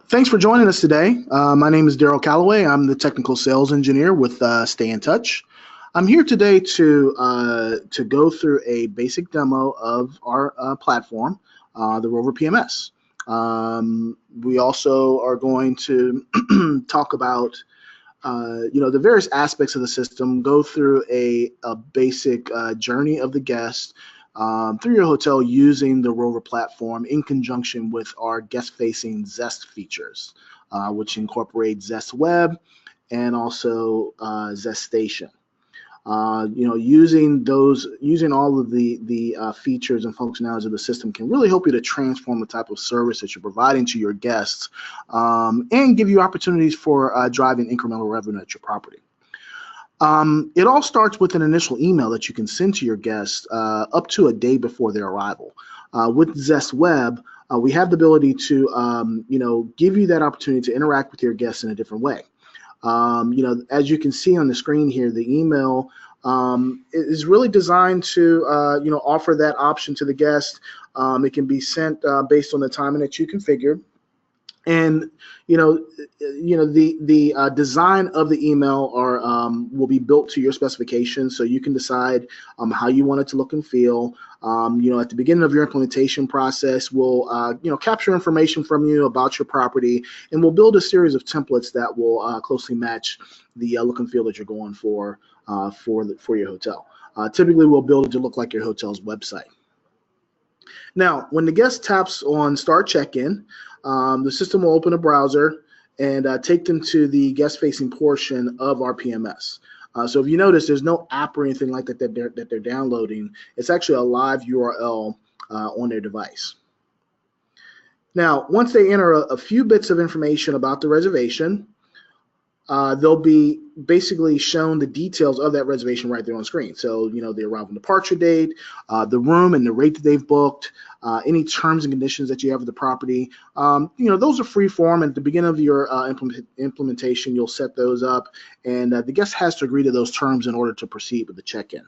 Thanks for joining us today. My name is Daryl Calloway. I'm the technical sales engineer with StayNTouch. I'm here today to go through a basic demo of our platform, the Rover PMS. We also are going to talk about the various aspects of the system, go through a basic journey of the guest through your hotel using the Rover platform in conjunction with our guest-facing Zest features, which incorporate Zest Web and also Zest Station. Using all of the features and functionalities of the system can really help you to transform the type of service that you're providing to your guests and give you opportunities for driving incremental revenue at your property. It all starts with an initial email that you can send to your guests up to a day before their arrival. With Zest Web, we have the ability to give you that opportunity to interact with your guests in a different way. As you can see on the screen here, the email is really designed to offer that option to the guest. It can be sent based on the timing that you configure. And the design of the email will be built to your specifications, so you can decide how you want it to look and feel. At the beginning of your implementation process, we'll capture information from you about your property, and we'll build a series of templates that will closely match the look and feel that you're going for your hotel. Typically, we'll build it to look like your hotel's website. Now, when the guest taps on Start Check-in, the system will open a browser and take them to the guest-facing portion of our PMS. So if you notice, there's no app or anything like that that they're downloading. It's actually a live URL on their device. Now, once they enter a few bits of information about the reservation, they'll be basically shown the details of that reservation right there on screen. So, the arrival and departure date, the room and the rate that they've booked, any terms and conditions that you have with the property. Those are free form. At the beginning of your implementation, you'll set those up, and the guest has to agree to those terms in order to proceed with the check-in.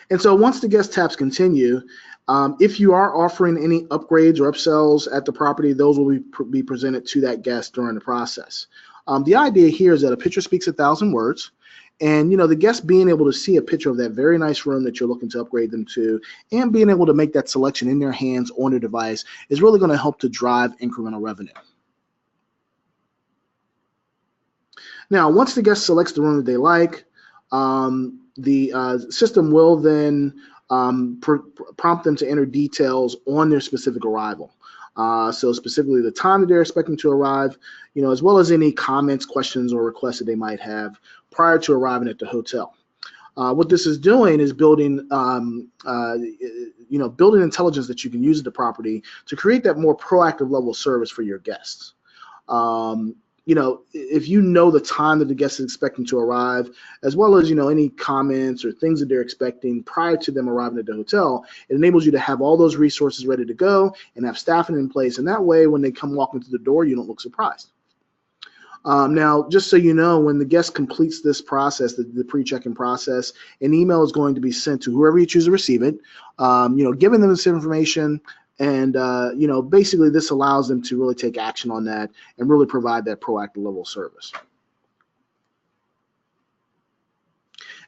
And so once the guest taps continue, if you are offering any upgrades or upsells at the property, those will be presented to that guest during the process. The idea here is that a picture speaks 1,000 words, and the guest being able to see a picture of that very nice room that you're looking to upgrade them to, and being able to make that selection in their hands on their device is really going to help to drive incremental revenue. Now, once the guest selects the room that they like, the system will then prompt them to enter details on their specific arrival. So specifically the time that they're expecting to arrive, as well as any comments, questions, or requests that they might have prior to arriving at the hotel. What this is doing is building, building intelligence that you can use at the property to create that more proactive level of service for your guests. If you know the time that the guest is expecting to arrive, as well as, any comments or things that they're expecting prior to them arriving at the hotel, it enables you to have all those resources ready to go and have staffing in place. And that way, when they come walking through the door, you don't look surprised. Now, just so you know, when the guest completes this process, the pre-check-in process, an email is going to be sent to whoever you choose to receive it, giving them this information. And, basically this allows them to really take action on that and really provide that proactive level of service.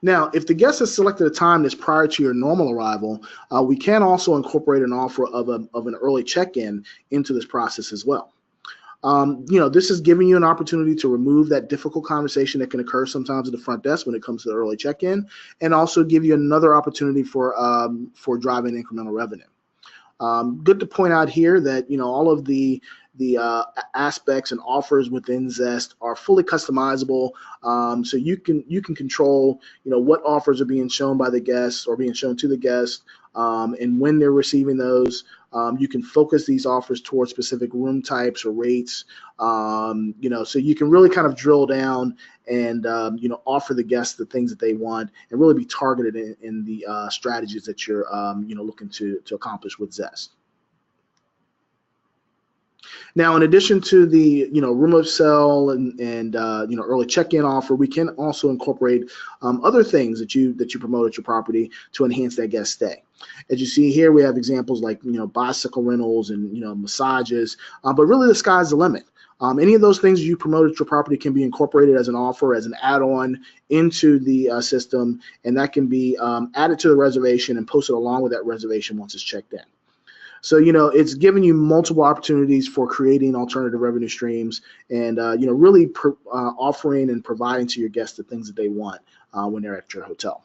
Now, if the guest has selected a time that's prior to your normal arrival, we can also incorporate an offer of an early check-in into this process as well. This is giving you an opportunity to remove that difficult conversation that can occur sometimes at the front desk when it comes to the early check-in, and also give you another opportunity for driving incremental revenue. Good to point out here that all of the aspects and offers within Zest are fully customizable, so you can control what offers are being shown by the guests or being shown to the guests, and when they're receiving those. You can focus these offers towards specific room types or rates, so you can really kind of drill down and offer the guests the things that they want and really be targeted in the strategies that you're looking to accomplish with Zest. Now, in addition to the room upsell and early check-in offer, we can also incorporate other things that you promote at your property to enhance that guest stay. As you see here, we have examples like bicycle rentals and massages, but really the sky's the limit. Any of those things you promote at your property can be incorporated as an offer, as an add-on into the system, and that can be added to the reservation and posted along with that reservation once it's checked in. So, it's giving you multiple opportunities for creating alternative revenue streams and, really offering and providing to your guests the things that they want when they're at your hotel.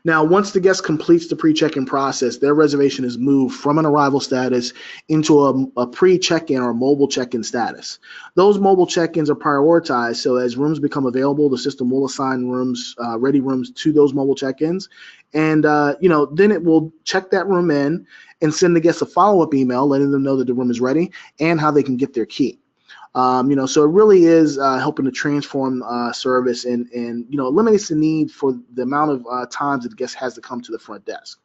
Now, once the guest completes the pre-check-in process, their reservation is moved from an arrival status into a pre-check-in or mobile check-in status. Those mobile check-ins are prioritized, so as rooms become available, the system will assign rooms, ready rooms to those mobile check-ins, and then it will check that room in and send the guest a follow-up email letting them know that the room is ready and how they can get their key. So it really is helping to transform service and eliminates the need for the amount of times that the guest has to come to the front desk.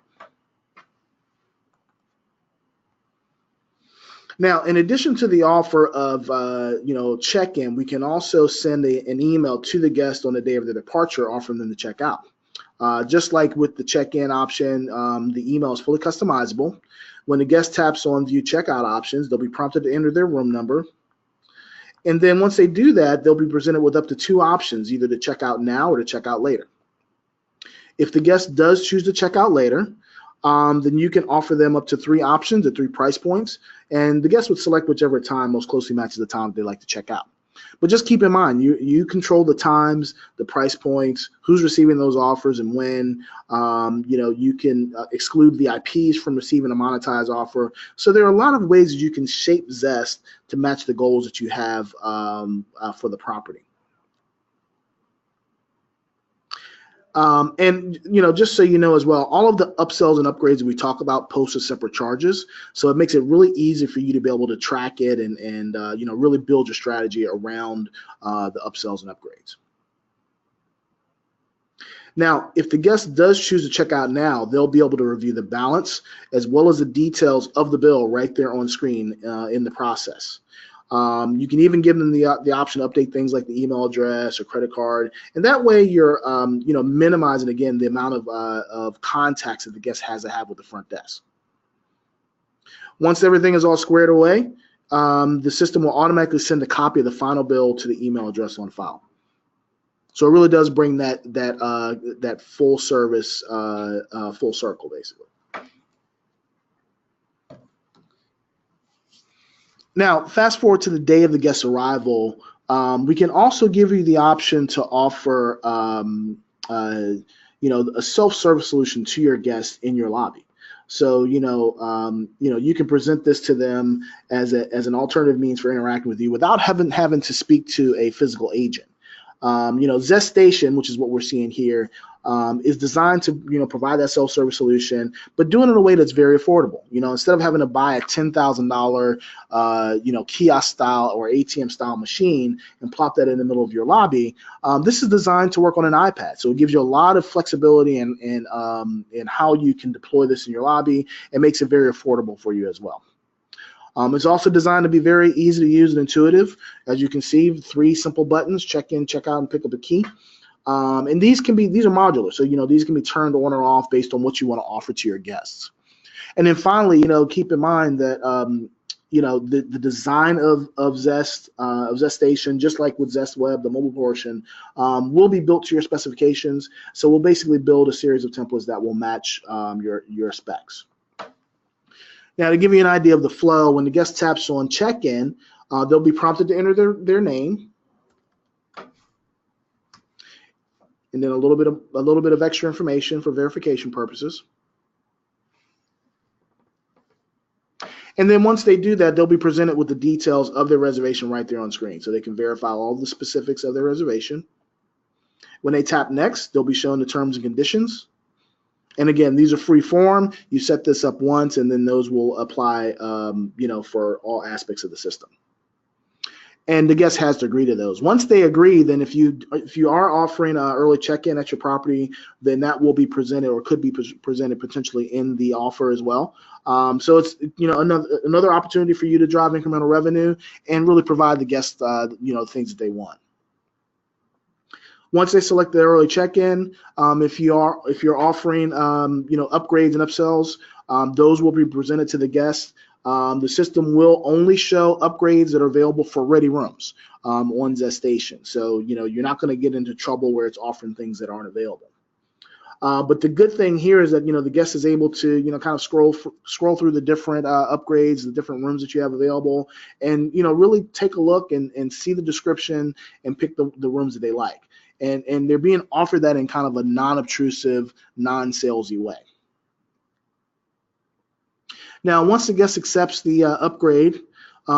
Now, in addition to the offer of check-in, we can also send an email to the guest on the day of their departure offering them to check out. Just like with the check-in option, the email is fully customizable. When the guest taps on View Checkout Options, they'll be prompted to enter their room number. And then once they do that, they'll be presented with up to 2 options, either to check out now or to check out later. If the guest does choose to check out later, then you can offer them up to 3 options at 3 price points, and the guest would select whichever time most closely matches the time they'd like to check out. But just keep in mind, you control the times, the price points, who's receiving those offers and when. You can exclude VIPs from receiving a monetized offer. So there are a lot of ways that you can shape Zest to match the goals that you have for the property. Just so you know as well, all of the upsells and upgrades that we talk about post as separate charges. So it makes it really easy for you to be able to track it and really build your strategy around the upsells and upgrades. Now, if the guest does choose to check out now, they'll be able to review the balance as well as the details of the bill right there on screen in the process. You can even give them the option to update things like the email address or credit card, and that way you're minimizing again the amount of contacts that the guest has to have with the front desk. Once everything is all squared away, the system will automatically send a copy of the final bill to the email address on file. So it really does bring that full service full circle basically. Now, fast forward to the day of the guest's arrival, we can also give you the option to offer, a self-service solution to your guests in your lobby. So, you can present this to them as an alternative means for interacting with you without having to speak to a physical agent. Zest Station, which is what we're seeing here, is designed to provide that self-service solution, but doing it in a way that's very affordable. Instead of having to buy a $10,000 kiosk style or ATM style machine and plop that in the middle of your lobby, this is designed to work on an iPad. So it gives you a lot of flexibility in how you can deploy this in your lobby. It makes it very affordable for you as well. It's also designed to be very easy to use and intuitive. As you can see, 3 simple buttons: check in, check out, and pick up a key. And these are modular, so these can be turned on or off based on what you want to offer to your guests. And then finally, keep in mind that the design of Zest Station, just like with Zest Web, the mobile portion, will be built to your specifications. So we'll basically build a series of templates that will match your specs. Now, to give you an idea of the flow, when the guest taps on check-in, they'll be prompted to enter their name, and then a little bit of extra information for verification purposes. And then once they do that, they'll be presented with the details of their reservation right there on screen, so they can verify all the specifics of their reservation. When they tap next, they'll be shown the terms and conditions. And again, these are free form. You set this up once, and then those will apply, for all aspects of the system. and the guest has to agree to those. Once they agree, then if you are offering early check-in at your property, then that will be presented or could be presented potentially in the offer as well. So it's another opportunity for you to drive incremental revenue and really provide the guests things that they want. Once they select the early check-in, if you're offering upgrades and upsells, those will be presented to the guests. The system will only show upgrades that are available for ready rooms on Zest Station. So you're not going to get into trouble where it's offering things that aren't available. But the good thing here is that the guest is able to kind of scroll through the different upgrades, the different rooms that you have available, and really take a look and see the description and pick the rooms that they like. And they're being offered that in kind of a non-obtrusive, non-salesy way. Now, once the guest accepts the upgrade,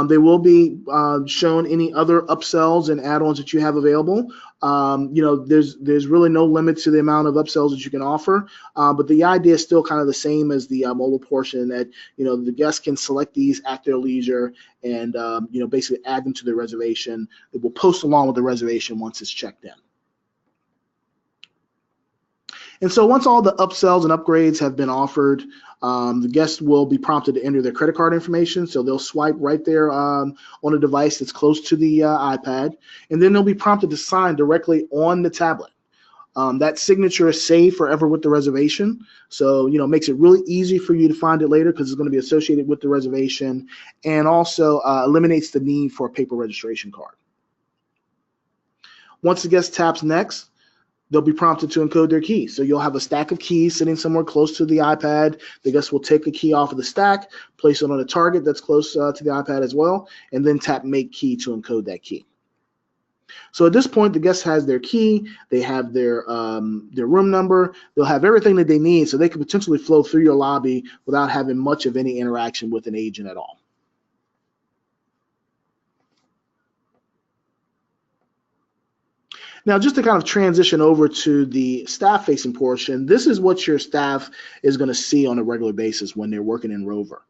they will be shown any other upsells and add-ons that you have available. There's really no limit to the amount of upsells that you can offer, but the idea is still kind of the same as the mobile portion, that the guests can select these at their leisure and basically add them to their reservation. It will post along with the reservation once it's checked in. And so once all the upsells and upgrades have been offered, the guests will be prompted to enter their credit card information. So they'll swipe right there on a device that's close to the iPad, and then they'll be prompted to sign directly on the tablet. That signature is saved forever with the reservation. So, it makes it really easy for you to find it later because it's going to be associated with the reservation, and also eliminates the need for a paper registration card. Once the guest taps next, they'll be prompted to encode their key. So you'll have a stack of keys sitting somewhere close to the iPad. The guest will take a key off of the stack, place it on a target that's close to the iPad as well, and then tap Make Key to encode that key. So at this point, the guest has their key, they have their room number, they'll have everything that they need, so they can potentially flow through your lobby without having much of any interaction with an agent at all. Now, just to kind of transition over to the staff-facing portion, this is what your staff is going to see on a regular basis when they're working in Rover.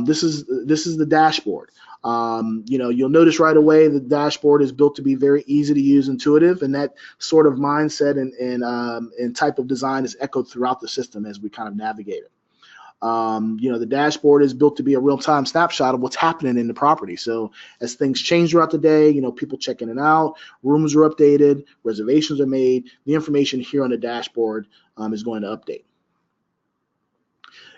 This is the dashboard. You'll notice right away the dashboard is built to be very easy to use, intuitive, and that sort of mindset and type of design is echoed throughout the system as we kind of navigate it. The dashboard is built to be a real-time snapshot of what's happening in the property. So as things change throughout the day, people check in and out, rooms are updated, reservations are made, the information here on the dashboard is going to update.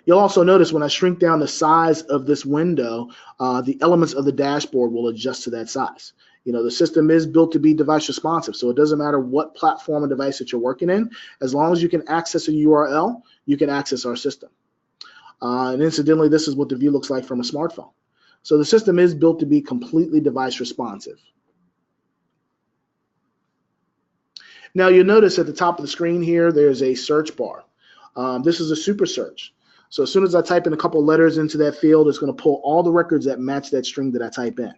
You'll also notice when I shrink down the size of this window, the elements of the dashboard will adjust to that size. The system is built to be device responsive, so it doesn't matter what platform or device that you're working in. As long as you can access a URL, you can access our system. And incidentally, this is what the view looks like from a smartphone. So the system is built to be completely device responsive. Now you'll notice at the top of the screen here, there's a search bar. This is a super search. So as soon as I type in a couple letters into that field, it's going to pull all the records that match that string that I type in.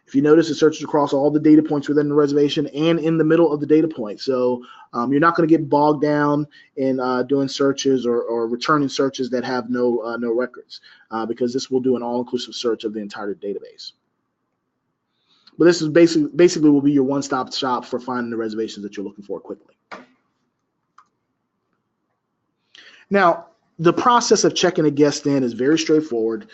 If you notice, it searches across all the data points within the reservation and in the middle of the data point. So you're not going to get bogged down in doing searches or returning searches that have no records, because this will do an all-inclusive search of the entire database. But this is basically will be your one-stop shop for finding the reservations that you're looking for quickly. Now, the process of checking a guest in is very straightforward.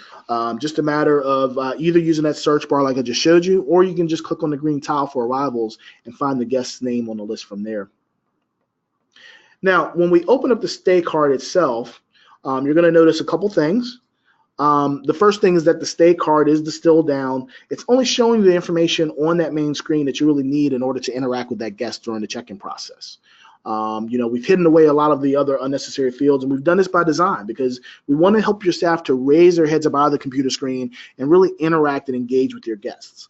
Just a matter of either using that search bar like I just showed you, or you can just click on the green tile for arrivals and find the guest's name on the list from there. Now, when we open up the stay card itself, you're going to notice a couple things. The first thing is that the stay card is distilled down. It's only showing you the information on that main screen that you really need in order to interact with that guest during the check-in process. We've hidden away a lot of the other unnecessary fields, and we've done this by design because we want to help your staff to raise their heads up out of the computer screen and really interact and engage with your guests.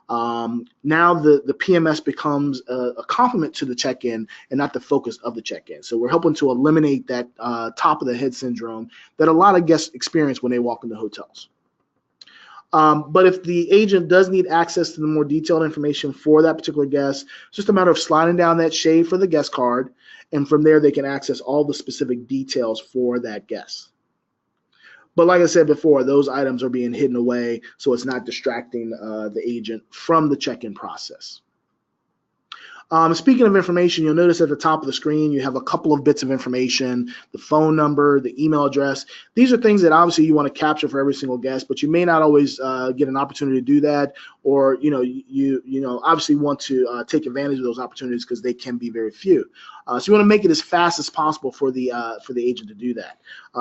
Now the PMS becomes a complement to the check-in and not the focus of the check-in. So we're helping to eliminate that top of the head syndrome that a lot of guests experience when they walk into hotels. But if the agent does need access to the more detailed information for that particular guest, it's just a matter of sliding down that shade for the guest card, and from there they can access all the specific details for that guest. But like I said before, those items are being hidden away, so it's not distracting the agent from the check-in process. Speaking of information, you'll notice at the top of the screen you have a couple of bits of information: the phone number, the email address. These are things that obviously you want to capture for every single guest, but you may not always get an opportunity to do that, or you obviously want to take advantage of those opportunities because they can be very few. So you want to make it as fast as possible for the agent to do that.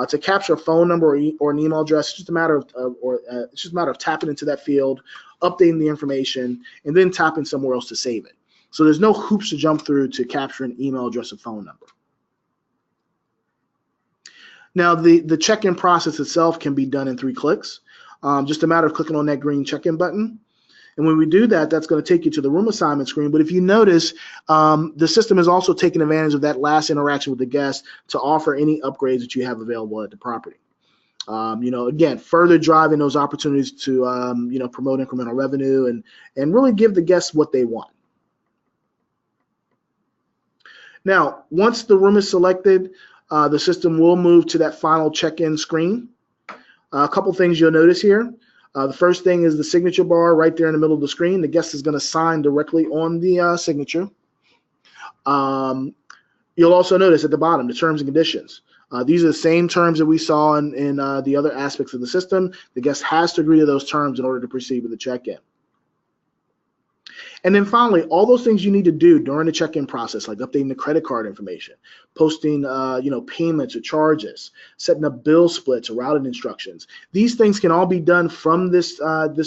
To capture a phone number or an email address, it's just a matter of tapping into that field, updating the information, and then tapping somewhere else to save it. So there's no hoops to jump through to capture an email address or phone number. Now, the check-in process itself can be done in 3 clicks. Just a matter of clicking on that green check-in button. And when we do that, that's going to take you to the room assignment screen. But if you notice, the system is also taking advantage of that last interaction with the guest to offer any upgrades that you have available at the property. Again, further driving those opportunities to promote incremental revenue and really give the guests what they want. Now, once the room is selected, the system will move to that final check-in screen. A couple things you'll notice here. The first thing is the signature bar right there in the middle of the screen. The guest is going to sign directly on the signature. You'll also notice at the bottom the terms and conditions. These are the same terms that we saw in the other aspects of the system. The guest has to agree to those terms in order to proceed with the check-in. And then finally, all those things you need to do during the check-in process, like updating the credit card information, posting payments or charges, setting up bill splits or routing instructions. These things can all be done from this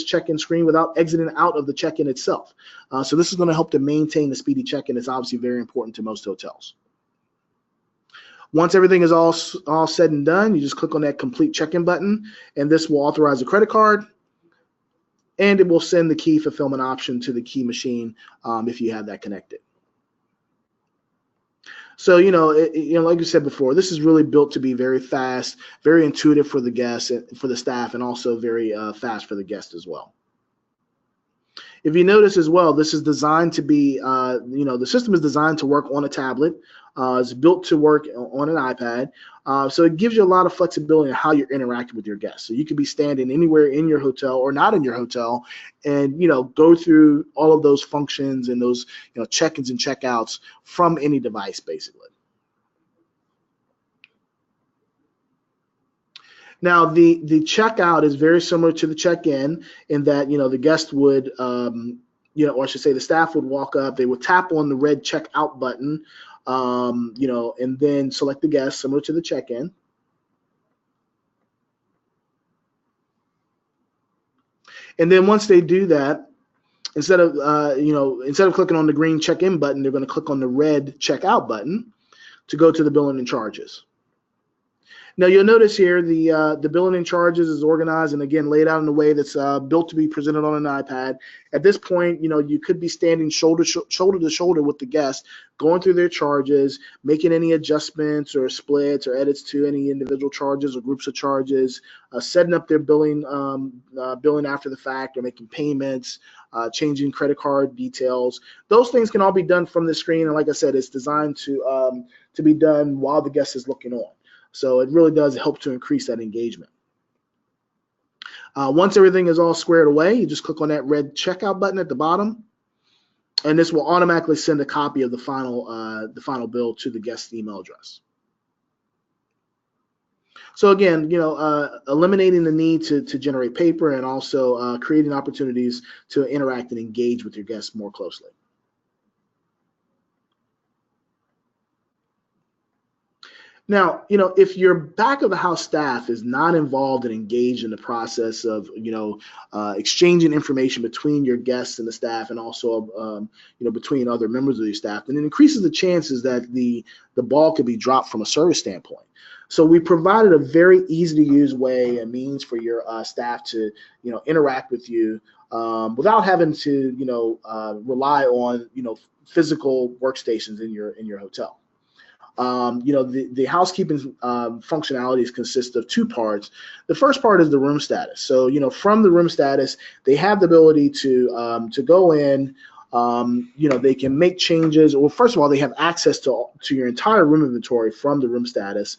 check-in screen without exiting out of the check-in itself. So this is going to help to maintain the speedy check-in. It's obviously very important to most hotels. Once everything is all said and done, you just click on that complete check-in button, and this will authorize a credit card. And it will send the key fulfillment option to the key machine if you have that connected. So, like you said before, this is really built to be very fast, very intuitive for the guests, for the staff, and also very fast for the guests as well. If you notice as well, this is designed to be, the system is designed to work on a tablet. It's built to work on an iPad. So it gives you a lot of flexibility in how you're interacting with your guests. So you could be standing anywhere in your hotel or not in your hotel and, go through all of those functions and those, check-ins and check-outs from any device, basically. Now, the checkout is very similar to the check-in in that, the guest would, or I should say the staff would walk up, they would tap on the red checkout button, and then select the guest, similar to the check-in. And then once they do that, instead of clicking on the green check-in button, they're going to click on the red checkout button to go to the billing and charges. Now you'll notice here the billing and charges is organized and again laid out in a way that's built to be presented on an iPad. At this point, you could be standing shoulder to shoulder with the guest, going through their charges, making any adjustments or splits or edits to any individual charges or groups of charges, setting up their billing after the fact or making payments, changing credit card details. Those things can all be done from the screen, and like I said, it's designed to be done while the guest is looking on. So it really does help to increase that engagement. Once everything is all squared away, you just click on that red checkout button at the bottom, and this will automatically send a copy of the final bill to the guest's email address. So again, eliminating the need to generate paper and also creating opportunities to interact and engage with your guests more closely. Now, if your back of the house staff is not involved and engaged in the process of, exchanging information between your guests and the staff, and also, between other members of your staff, then it increases the chances that the ball could be dropped from a service standpoint. So we provided a very easy to use way and means for your staff to, interact with you without having to, rely on, physical workstations in your hotel. The housekeeping functionalities consist of 2 parts. The first part is the room status. So, from the room status, they have the ability to go in, They can make changes. Well, first of all, they have access to your entire room inventory from the room status.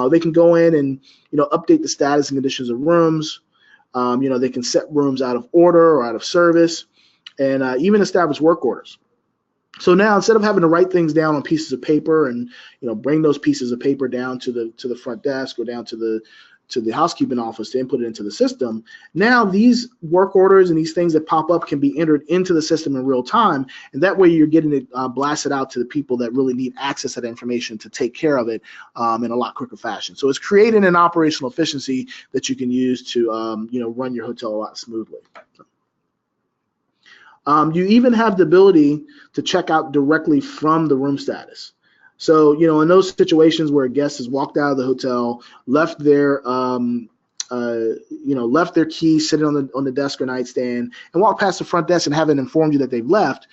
They can go in and update the status and conditions of rooms. They can set rooms out of order or out of service, and even establish work orders. So now, instead of having to write things down on pieces of paper and bring those pieces of paper down to the front desk or down to the housekeeping office to input it into the system, now these work orders and these things that pop up can be entered into the system in real time, and that way you're getting it blasted out to the people that really need access to that information to take care of it in a lot quicker fashion. So it's creating an operational efficiency that you can use to run your hotel a lot smoothly. You even have the ability to check out directly from the room status. So, in those situations where a guest has walked out of the hotel, left their key sitting on the desk or nightstand, and walked past the front desk and haven't informed you that they've left,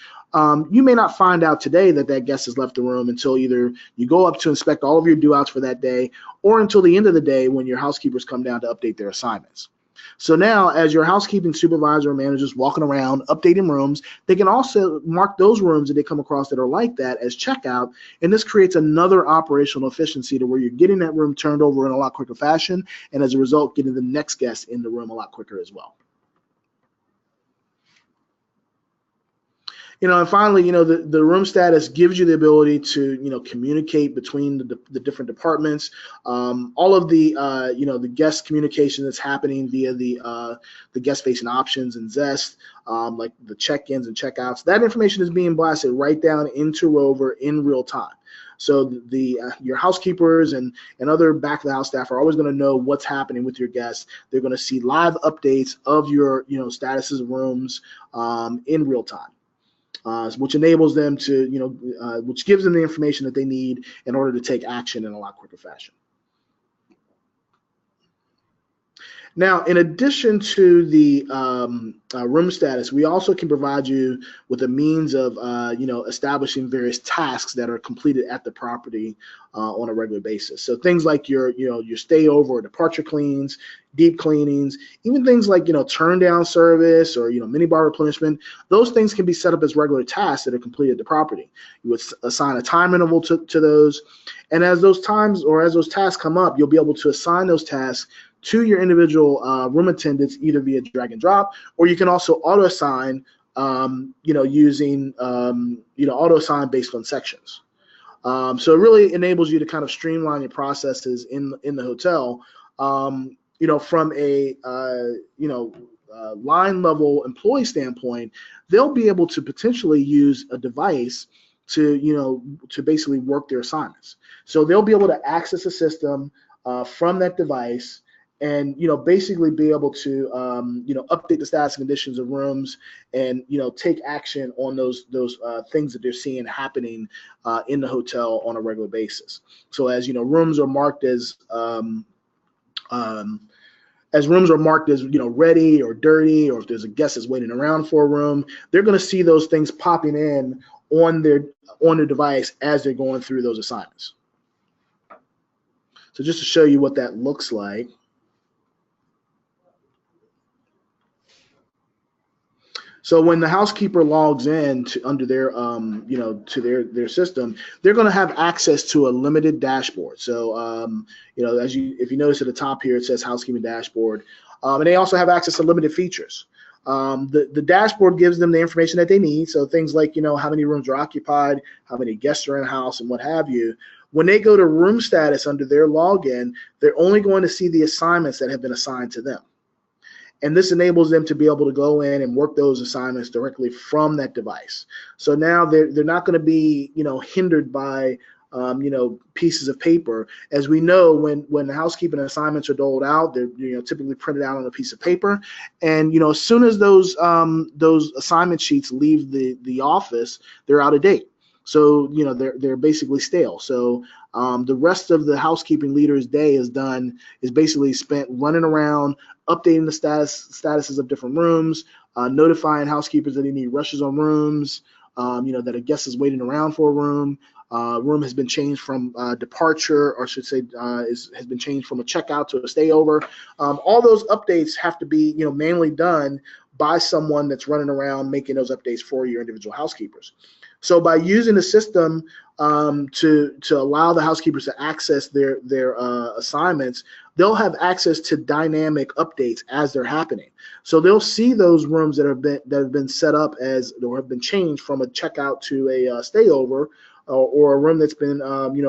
you may not find out today that guest has left the room until either you go up to inspect all of your due outs for that day, or until the end of the day when your housekeepers come down to update their assignments. So now, as your housekeeping supervisor or managers walking around updating rooms, they can also mark those rooms that they come across that are like that as checkout, and this creates another operational efficiency to where you're getting that room turned over in a lot quicker fashion, and as a result, getting the next guest in the room a lot quicker as well. And finally, the room status gives you the ability to, communicate between the different departments. All of the, the guest communication that's happening via the guest-facing options in Zest, like the check-ins and check-outs, that information is being blasted right down into Rover in real time. So your housekeepers and other back of the house staff are always going to know what's happening with your guests. They're going to see live updates of your, statuses of rooms in real time. Which enables them to, which gives them the information that they need in order to take action in a lot quicker fashion. Now, in addition to the room status, we also can provide you with a means of, establishing various tasks that are completed at the property on a regular basis. So things like your stay over or departure cleans, deep cleanings, even things like, turn down service or, minibar replenishment. Those things can be set up as regular tasks that are completed at the property. You would assign a time interval to those. And as those times or as those tasks come up, you'll be able to assign those tasks to your individual room attendants, either via drag and drop, or you can also auto assign, using, auto assign based on sections. So it really enables you to kind of streamline your processes in the hotel, from a, line level employee standpoint. They'll be able to potentially use a device to basically work their assignments. So they'll be able to access a system from that device, and basically be able to update the status and conditions of rooms, and take action on those things that they're seeing happening in the hotel on a regular basis. So as rooms are marked as ready or dirty, or if there's a guest that's waiting around for a room, they're going to see those things popping in on their device as they're going through those assignments. So just to show you what that looks like. So when the housekeeper logs in under their, to their system, they're going to have access to a limited dashboard. So, if you notice at the top here, it says housekeeping dashboard, and they also have access to limited features. The dashboard gives them the information that they need. So things like, how many rooms are occupied, how many guests are in the house, and what have you. When they go to room status under their login, they're only going to see the assignments that have been assigned to them. And this enables them to be able to go in and work those assignments directly from that device. So now they're not going to be, hindered by, pieces of paper. As we know, when the housekeeping assignments are doled out, they're typically printed out on a piece of paper. And as soon as those assignment sheets leave the office, they're out of date. So they're basically stale. So the rest of the housekeeping leader's day is basically spent running around, updating the statuses of different rooms, notifying housekeepers that they need rushes on rooms, that a guest is waiting around for a room. Room has been changed from departure, or I should say, has been changed from a checkout to a stay over. All those updates have to be manually done by someone that's running around making those updates for your individual housekeepers. So by using the system to allow the housekeepers to access their assignments, they'll have access to dynamic updates as they're happening. So they'll see those rooms that have been set up as, or have been changed from a checkout to a stayover, or a room that's been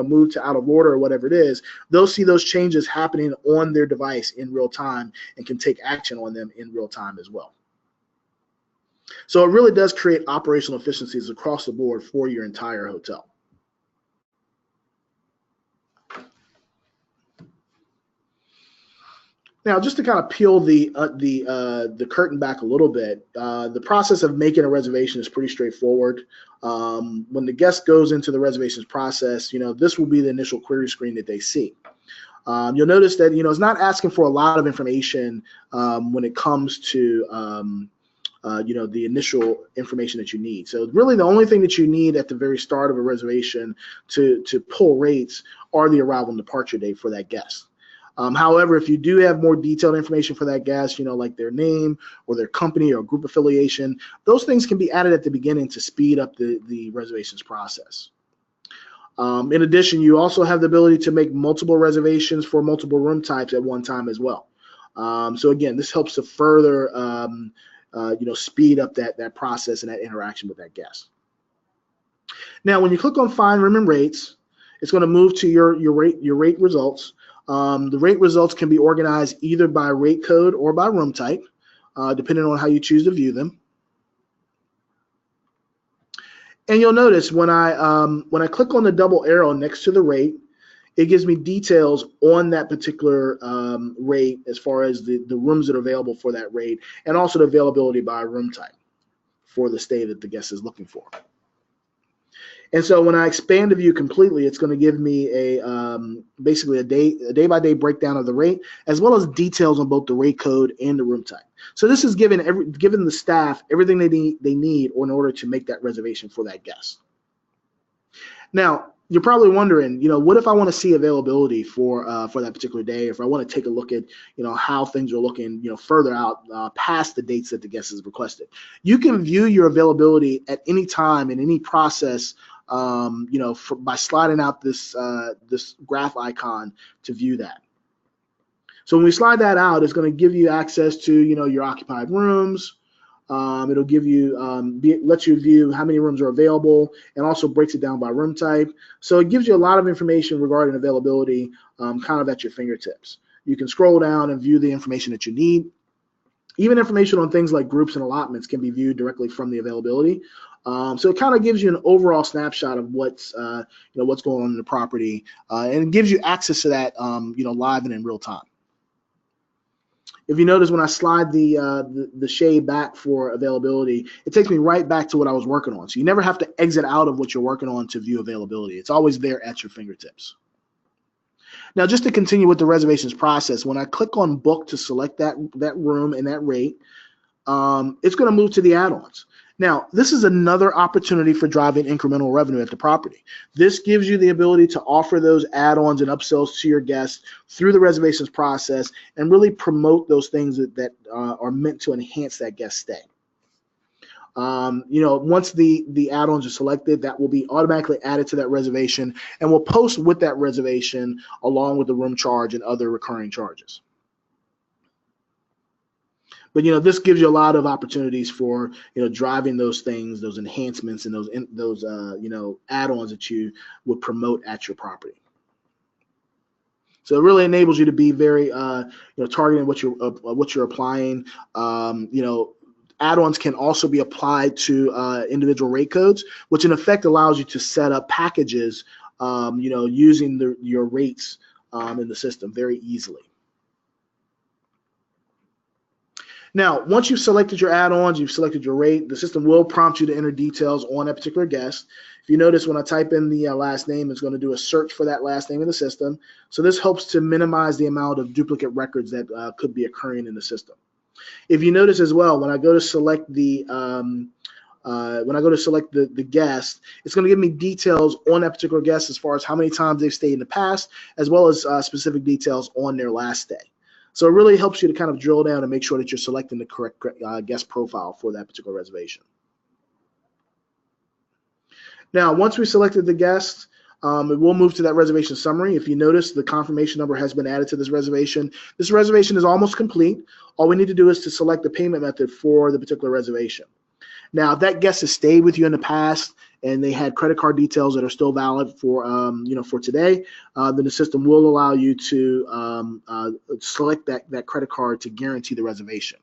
moved to out of order or whatever it is. They'll see those changes happening on their device in real time and can take action on them in real time as well. So it really does create operational efficiencies across the board for your entire hotel. Now, just to kind of peel the curtain back a little bit, the process of making a reservation is pretty straightforward. When the guest goes into the reservations process, this will be the initial query screen that they see. You'll notice that it's not asking for a lot of information when it comes to the initial information that you need. So really the only thing that you need at the very start of a reservation to pull rates are the arrival and departure date for that guest. However, if you do have more detailed information for that guest, like their name or their company or group affiliation, those things can be added at the beginning to speed up the reservations process. In addition, you also have the ability to make multiple reservations for multiple room types at one time as well. So again, this helps to further speed up that process and that interaction with that guest. Now, when you click on Find Room and Rates, it's going to move to your rate results. The rate results can be organized either by rate code or by room type, depending on how you choose to view them. And you'll notice when I click on the double arrow next to the rate, it gives me details on that particular rate as far as the rooms that are available for that rate, and also the availability by room type for the stay that the guest is looking for. And so when I expand the view completely, it's going to give me basically a day-by-day breakdown of the rate, as well as details on both the rate code and the room type. So this is giving the staff everything they need in order to make that reservation for that guest. Now, you're probably wondering, what if I want to see availability for that particular day, if I want to take a look at, how things are looking, further out past the dates that the guest has requested. You can view your availability at any time in any process, by sliding out this graph icon to view that. So when we slide that out, it's going to give you access to, your occupied rooms. It'll give you, lets you view how many rooms are available, and also breaks it down by room type. So it gives you a lot of information regarding availability, kind of at your fingertips. You can scroll down and view the information that you need. Even information on things like groups and allotments can be viewed directly from the availability. So it kind of gives you an overall snapshot of what's going on in the property, and it gives you access to that, live and in real time. If you notice, when I slide the shade back for availability, it takes me right back to what I was working on. So you never have to exit out of what you're working on to view availability. It's always there at your fingertips. Now, just to continue with the reservations process, when I click on Book to select that room and that rate, it's going to move to the add-ons. Now, this is another opportunity for driving incremental revenue at the property. This gives you the ability to offer those add-ons and upsells to your guests through the reservations process and really promote those things that are meant to enhance that guest stay. Once the add-ons are selected, that will be automatically added to that reservation, and will post with that reservation along with the room charge and other recurring charges. But this gives you a lot of opportunities for driving those things, those enhancements, and those add-ons that you would promote at your property. So it really enables you to be very targeting what you're applying. Add-ons can also be applied to individual rate codes, which in effect allows you to set up packages, using your rates in the system very easily. Now, once you've selected your add-ons, you've selected your rate, the system will prompt you to enter details on that particular guest. If you notice, when I type in the last name, it's going to do a search for that last name in the system. So this helps to minimize the amount of duplicate records that could be occurring in the system. If you notice as well, when I go to select the guest, it's going to give me details on that particular guest as far as how many times they've stayed in the past, as well as specific details on their last stay. So it really helps you to kind of drill down and make sure that you're selecting the correct guest profile for that particular reservation. Now, once we selected the guest, we'll move to that reservation summary. If you notice, the confirmation number has been added to this reservation. This reservation is almost complete. All we need to do is to select the payment method for the particular reservation. Now, if that guest has stayed with you in the past and they had credit card details that are still valid for for today, then the system will allow you to select that credit card to guarantee the reservation.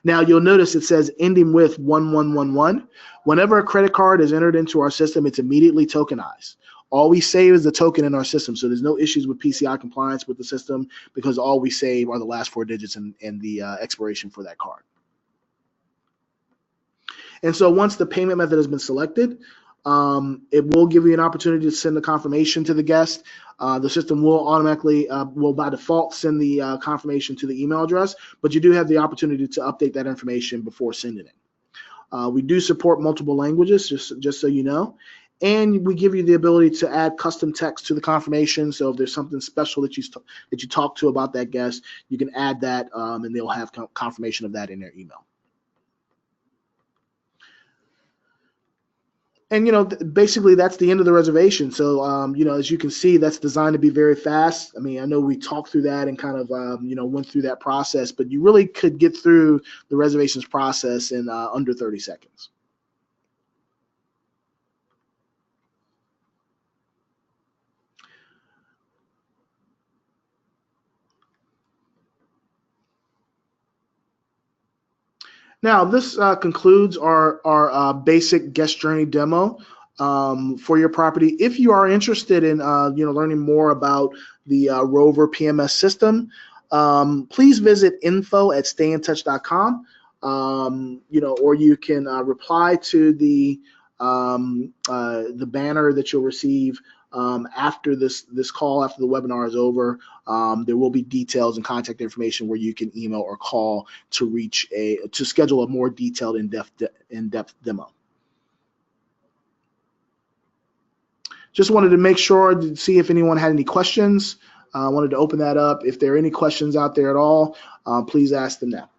Now, you'll notice it says ending with 1111. Whenever a credit card is entered into our system, it's immediately tokenized. All we save is the token in our system, so there's no issues with PCI compliance with the system because all we save are the last 4 digits and the expiration for that card. And so once the payment method has been selected, it will give you an opportunity to send the confirmation to the guest. The system will automatically, will by default send the confirmation to the email address, but you do have the opportunity to update that information before sending it. We do support multiple languages, just so you know. And we give you the ability to add custom text to the confirmation. So if there's something special that you talk to about that guest, you can add that, and they'll have confirmation of that in their email. And basically that's the end of the reservation. So as you can see, that's designed to be very fast. I mean, I know we talked through that and kind of went through that process, but you really could get through the reservations process in under 30 seconds. Now, this concludes our basic guest journey demo for your property. If you are interested in learning more about the Rover PMS system, please visit info@StayNTouch.com. Or you can reply to the banner that you'll receive after this call, after the webinar is over. There will be details and contact information where you can email or call to schedule a more detailed, in-depth demo. Just wanted to make sure to see if anyone had any questions. I wanted to open that up. If there are any questions out there at all, please ask them now.